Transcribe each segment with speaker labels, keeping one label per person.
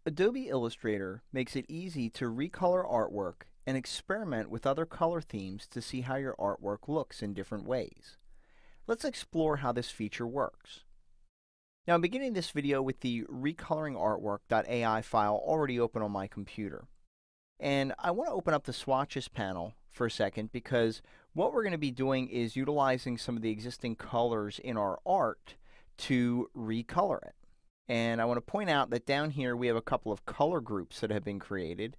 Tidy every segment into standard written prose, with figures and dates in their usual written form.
Speaker 1: Adobe Illustrator makes it easy to recolor artwork and experiment with other color themes to see how your artwork looks in different ways. Let's explore how this feature works. Now I'm beginning this video with the Recoloring Artwork.ai file already open on my computer. And I want to open up the swatches panel for a second because what we're going to be doing is utilizing some of the existing colors in our art to recolor it. And I want to point out that down here we have a couple of color groups that have been created.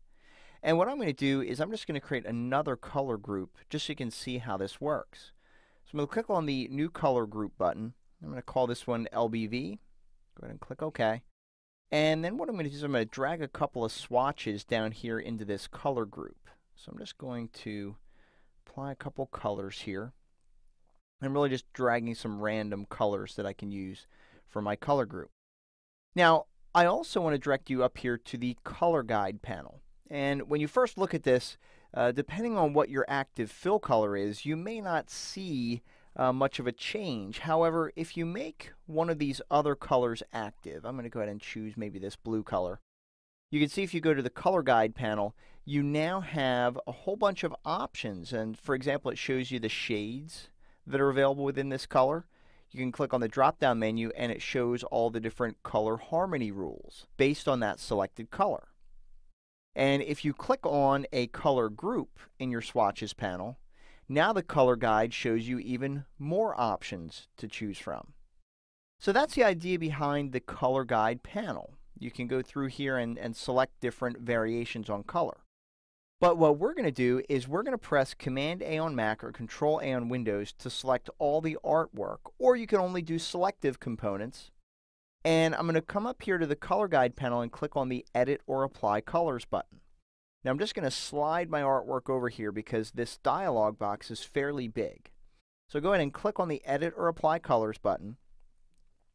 Speaker 1: And what I'm going to do is I'm just going to create another color group just so you can see how this works. So I'm going to click on the New Color Group button. I'm going to call this one LBV. Go ahead and click OK. And then what I'm going to do is I'm going to drag a couple of swatches down here into this color group. So I'm just going to apply a couple colors here. I'm really just dragging some random colors that I can use for my color group. Now, I also want to direct you up here to the Color Guide panel. And when you first look at this, depending on what your active fill color is, you may not see much of a change. However, if you make one of these other colors active, I'm going to go ahead and choose maybe this blue color. You can see if you go to the Color Guide panel, you now have a whole bunch of options. And for example, it shows you the shades that are available within this color. You can click on the drop-down menu and it shows all the different color harmony rules based on that selected color. And if you click on a color group in your swatches panel, now the color guide shows you even more options to choose from. So that's the idea behind the color guide panel. You can go through here and select different variations on color. But what we're going to do is we're going to press Command-A on Mac or Control-A on Windows to select all the artwork, or you can only do selective components. And I'm going to come up here to the Color Guide panel and click on the Edit or Apply Colors button. Now I'm just going to slide my artwork over here because this dialog box is fairly big. So go ahead and click on the Edit or Apply Colors button,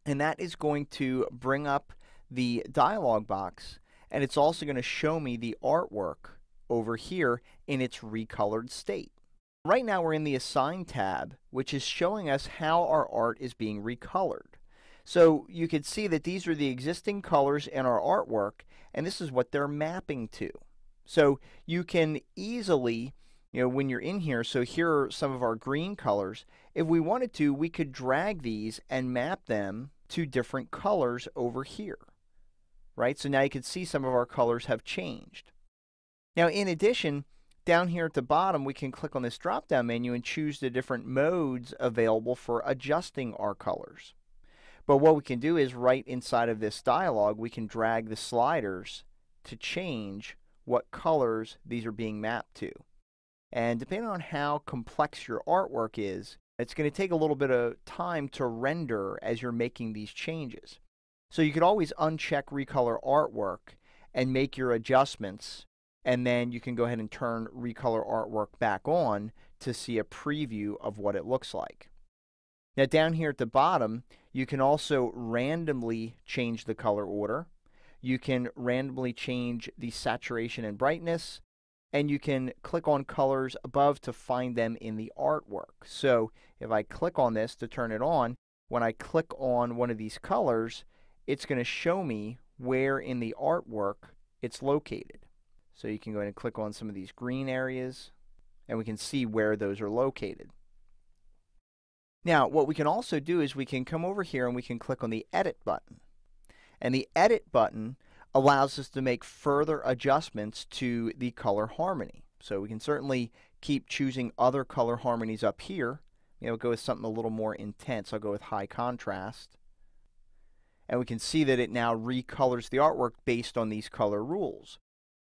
Speaker 1: and that is going to bring up the dialog box, and it's also going to show me the artwork over here in its recolored state. Right now we're in the Assign tab, which is showing us how our art is being recolored. So you can see that these are the existing colors in our artwork, and this is what they're mapping to. So you can easily, when you're in here, so here are some of our green colors. If we wanted to, we could drag these and map them to different colors over here. Right? So now you can see some of our colors have changed. Now, in addition, down here at the bottom, we can click on this drop-down menu and choose the different modes available for adjusting our colors. But what we can do is right inside of this dialog, we can drag the sliders to change what colors these are being mapped to. And depending on how complex your artwork is, it's going to take a little bit of time to render as you're making these changes. So you could always uncheck Recolor Artwork and make your adjustments, and then you can go ahead and turn Recolor Artwork back on to see a preview of what it looks like. Now down here at the bottom, you can also randomly change the color order. You can randomly change the saturation and brightness, and you can click on colors above to find them in the artwork. So if I click on this to turn it on, when I click on one of these colors, it's going to show me where in the artwork it's located. So you can go ahead and click on some of these green areas, and we can see where those are located. Now, what we can also do is we can come over here and we can click on the Edit button. And the Edit button allows us to make further adjustments to the color harmony. So we can certainly keep choosing other color harmonies up here. Go with something a little more intense. I'll go with high contrast. And we can see that it now recolors the artwork based on these color rules.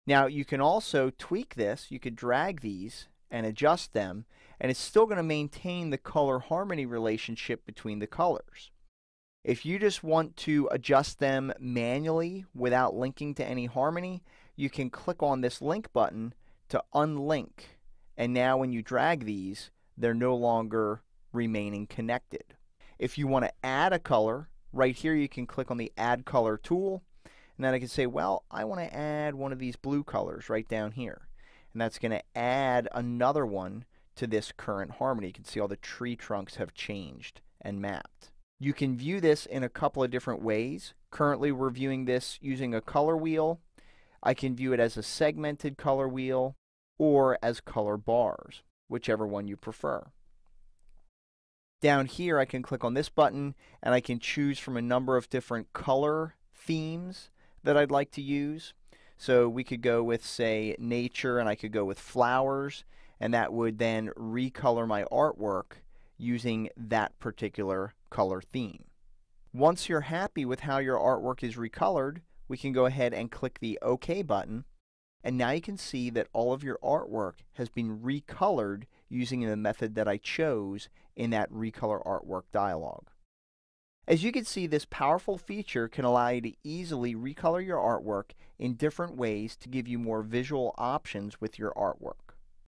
Speaker 1: Now you can also tweak this. You could drag these and adjust them, and it's still going to maintain the color harmony relationship between the colors. If you just want to adjust them manually without linking to any harmony, you can click on this link button to unlink, and now when you drag these, they're no longer remaining connected. If you want to add a color, right here you can click on the Add Color tool, and then I can say, well, I want to add one of these blue colors right down here. And that's going to add another one to this current harmony. You can see all the tree trunks have changed and mapped. You can view this in a couple of different ways. Currently, we're viewing this using a color wheel. I can view it as a segmented color wheel or as color bars, whichever one you prefer. Down here, I can click on this button and I can choose from a number of different color themes that I'd like to use. So we could go with, say, nature, and I could go with flowers, and that would then recolor my artwork using that particular color theme. Once you're happy with how your artwork is recolored, we can go ahead and click the OK button, and now you can see that all of your artwork has been recolored using the method that I chose in that Recolor Artwork dialog. As you can see, this powerful feature can allow you to easily recolor your artwork in different ways to give you more visual options with your artwork.